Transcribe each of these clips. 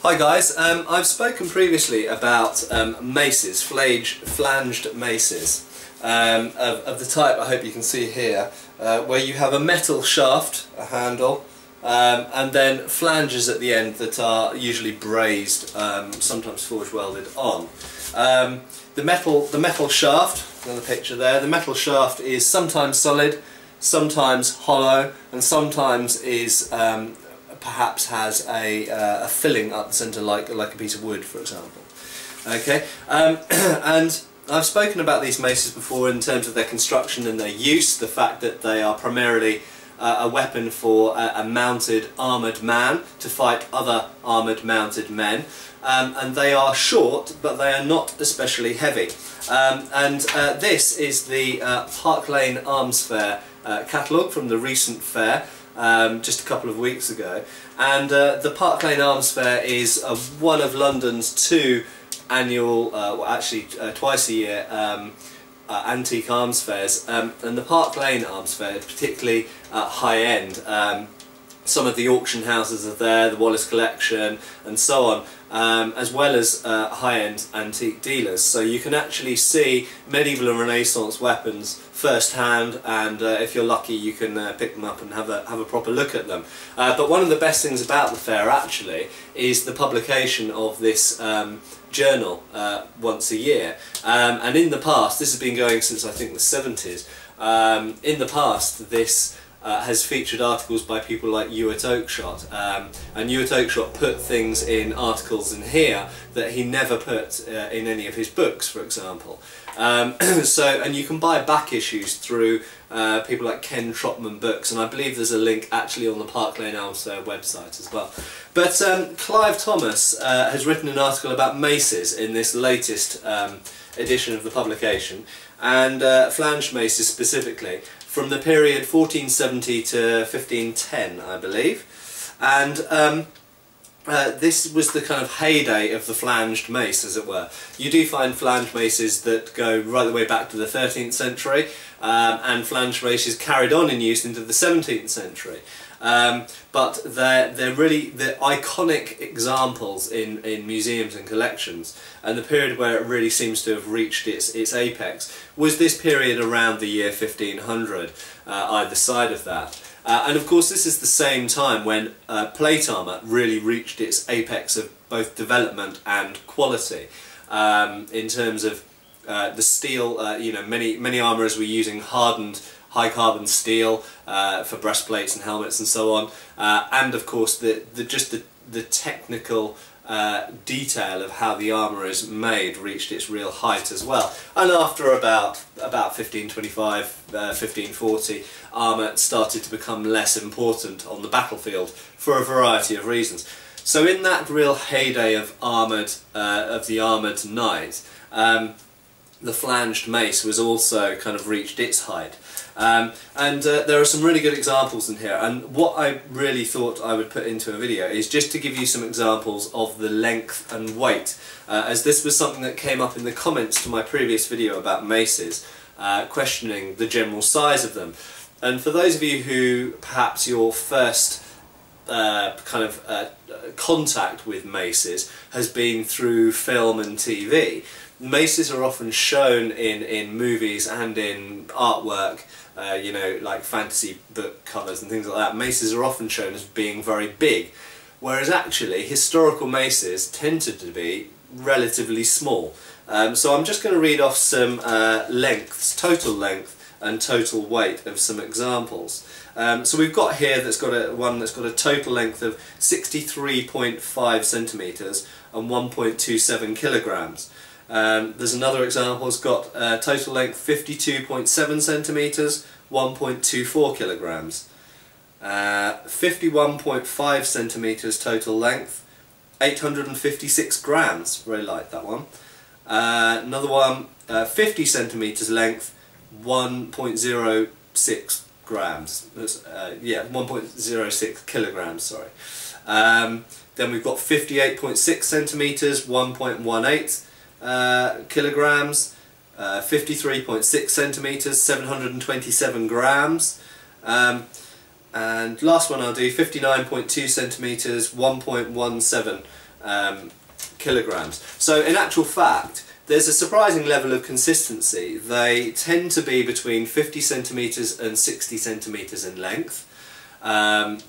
Hi guys, I've spoken previously about maces, flanged maces, of the type I hope you can see here, where you have a metal shaft, a handle, and then flanges at the end that are usually brazed, sometimes forge welded on. The metal shaft, another picture there, the metal shaft is sometimes solid, sometimes hollow, and sometimes is perhaps has a filling up the centre like a piece of wood, for example. Okay, and I've spoken about these maces before in terms of their construction and their use, the fact that they are primarily a weapon for a mounted armoured man to fight other armoured mounted men, and they are short but they are not especially heavy. This is the Park Lane Arms Fair catalogue from the recent fair, just a couple of weeks ago, and the Park Lane Arms Fair is one of London's two annual, well actually twice a year, antique arms fairs, and the Park Lane Arms Fair is particularly high-end. Some of the auction houses are there, the Wallace Collection and so on, as well as high-end antique dealers. So you can actually see medieval and Renaissance weapons first-hand, and if you're lucky you can pick them up and have a proper look at them. But one of the best things about the fair actually is the publication of this journal once a year, and in the past, this has been going since I think the 70s, in the past this has featured articles by people like Ewart Oakeshott, and Ewart Oakeshott put things in articles in here that he never put in any of his books, for example. And you can buy back issues through people like Ken Trotman Books, and I believe there's a link actually on the Park Lane Arms Fair website as well. But Clive Thomas has written an article about maces in this latest edition of the publication, and flanged maces specifically, from the period 1470 to 1510, I believe. And this was the kind of heyday of the flanged mace, as it were. You do find flanged maces that go right the way back to the 13th century, and flanged maces carried on in use into the 17th century. But they're really the iconic examples in museums and collections, and the period where it really seems to have reached its apex was this period around the year 1500, either side of that. And of course this is the same time when plate armour really reached its apex of both development and quality, in terms of the steel. You know, many armourers were using hardened high carbon steel for breastplates and helmets and so on, and of course the technical detail of how the armour is made reached its real height as well. And after about 1525, 1540, armour started to become less important on the battlefield for a variety of reasons. So in that real heyday of the armoured knight, the flanged mace was also kind of reached its height. There are some really good examples in here, and what I really thought I would put into a video is just to give you some examples of the length and weight, as this was something that came up in the comments to my previous video about maces, questioning the general size of them. And for those of you who perhaps your first contact with maces has been through film and TV, maces are often shown in movies and in artwork, you know, like fantasy book covers and things like that. Maces are often shown as being very big, whereas actually historical maces tended to be relatively small. So I'm just going to read off some lengths, total length and total weight of some examples. So we've got here one that's got a total length of 63.5 centimetres and 1.27 kilograms. There's another example that's got total length 52.7 centimetres, 1.24 kilograms. 51.5 centimetres total length, 856 grams, very light that one. Another one, 50 centimetres length, 1.06 grams. Yeah, 1.06 kilograms, sorry. Then we've got 58.6 centimetres, 1.18 kilograms, 53.6 centimetres, 727 grams, and last one I'll do, 59.2 centimetres, 1.17 kilograms. So in actual fact, there's a surprising level of consistency. They tend to be between 50 centimetres and 60 centimetres in length.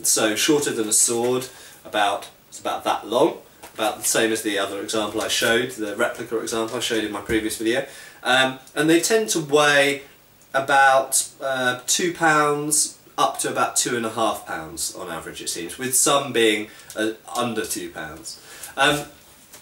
So shorter than a sword, it's about that long, about the same as the other example I showed, the replica example I showed in my previous video. And they tend to weigh about 2 pounds up to about 2.5 pounds on average, it seems, with some being under 2 pounds.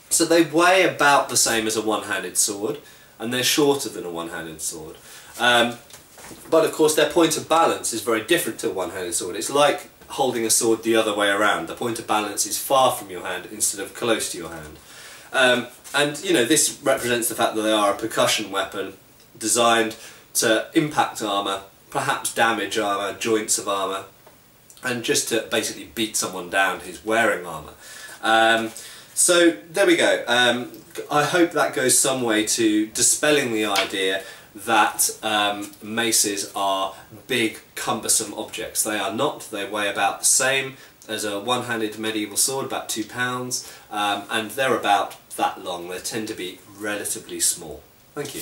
So they weigh about the same as a one-handed sword, and they're shorter than a one-handed sword. But of course their point of balance is very different to a one-handed sword. It's like holding a sword the other way around. The point of balance is far from your hand instead of close to your hand. And you know, this represents the fact that they are a percussion weapon designed to impact armour, perhaps damage armour, joints of armour, and just to basically beat someone down who's wearing armour. So there we go. I hope that goes some way to dispelling the idea that maces are big, cumbersome objects. They are not. They weigh about the same as a one-handed medieval sword, about 2 pounds, and they're about that long. They tend to be relatively small. Thank you.